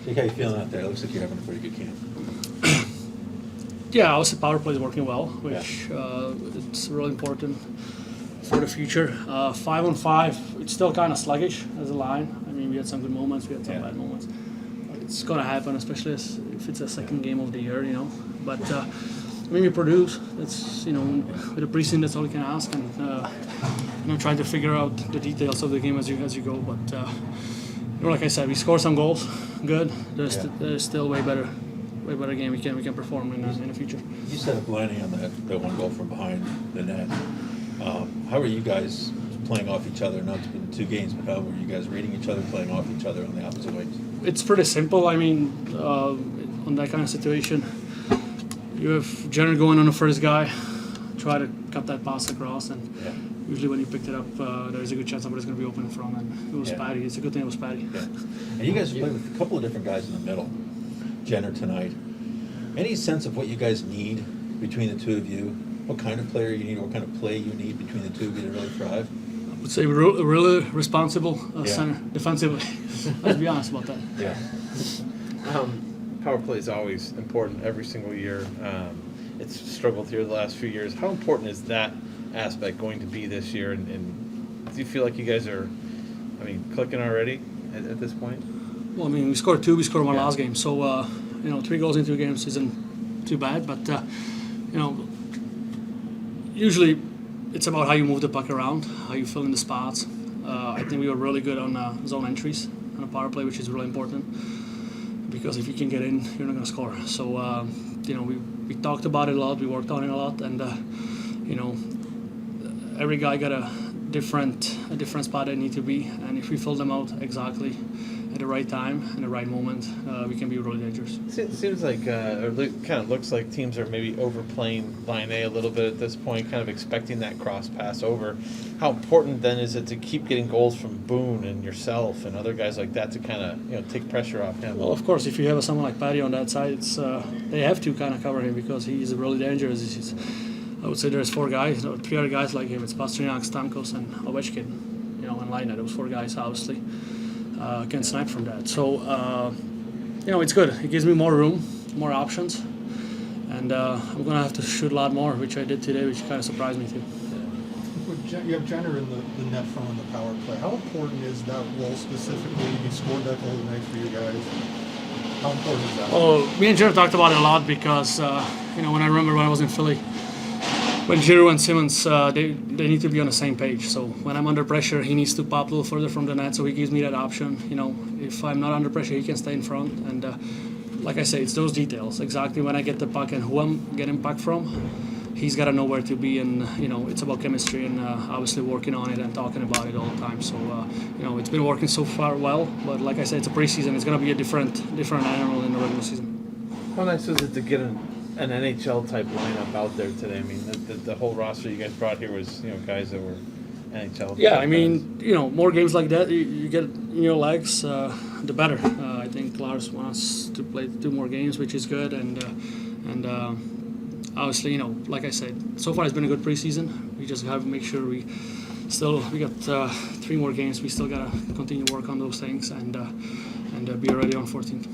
Jake, how you feeling out there? It looks like you're having a pretty good camp. Yeah, obviously power play is working well, which it's really important for the future. 5-on-5, it's still kind of sluggish as a line. I mean, we had some good moments, we had some bad moments. It's gonna happen, especially if it's a second game of the year, you know. But I mean, we produce. That's, you know, with the preseason, that's all you can ask, and you know, trying to figure out the details of the game as you go. But you know, like I said, we score some goals, good. There's still way better game we can perform in the future. You set up lining on that one goal from behind the net. How are you guys playing off each other? Not it's been 2 games, but how were you guys reading each other, playing off each other on the opposite wings? It's pretty simple. I mean, on that kind of situation, you have Jenner going on the first guy, try to cut that pass across, and usually when you picked it up, there's a good chance somebody's going to be open in front, and it was Patty. It's a good thing it was Patty. Yeah. And you guys played with a couple of different guys in the middle, Jenner tonight. Any sense of what you guys need between the two of you? What kind of player you need, or what kind of play you need between the two of you to really thrive? I would say really responsible center defensively. Let's be honest about that. Yeah. Power play is always important every single year. It's struggled here the last few years. How important is that aspect going to be this year? And do you feel like you guys are, clicking already at this point? Well, I mean, we scored 2. We scored 1 last game. So, 3 goals in 2 games isn't too bad. But, usually it's about how you move the puck around, how you fill in the spots. I think we were really good on zone entries on a power play, which is really important. Because if you can get in, you're not going to score. So, we talked about it a lot. We worked on it a lot. And, every guy got a different spot they need to be. And if we fill them out exactly at the right time and the right moment, we can be really dangerous. It seems like, or kind of looks like teams are maybe overplaying line A a little bit at this point, kind of expecting that cross pass over. How important then is it to keep getting goals from Boone and yourself and other guys like that to kind of take pressure off him? Well, of course, if you have someone like Patty on that side, it's they have to kind of cover him because he's really dangerous. I would say there's 4 guys, 3 other guys like him. It's Pastrnak, Stamkos, and Ovechkin. In line. Those 4 guys obviously can snipe from that. So it's good. It gives me more room, more options, and I'm gonna have to shoot a lot more, which I did today, which kind of surprised me too. You have Jenner in the net front on the power play. How important is that role specifically? You scored that goal tonight for you guys. How important is that? Oh, me and Jenner talked about it a lot because when I remember when I was in Philly, when Giroux and Simmons, they need to be on the same page. So when I'm under pressure, he needs to pop a little further from the net, so he gives me that option. If I'm not under pressure, he can stay in front. And like I say, it's those details. Exactly when I get the puck and who I'm getting puck from, he's got to know where to be. And, it's about chemistry and obviously working on it and talking about it all the time. So, it's been working so far well. But like I said, it's a preseason. It's going to be a different animal in the regular season. How nice is it to get an NHL-type lineup out there today? I mean, the whole roster you guys brought here was, guys that were NHL. Yeah, I mean, more games like that you get in your legs, the better. I think Lars wants to play 2 more games, which is good. And obviously, like I said, so far it's been a good preseason. We just have to make sure we got 3 more games. We still got to continue to work on those things and be ready on 14th.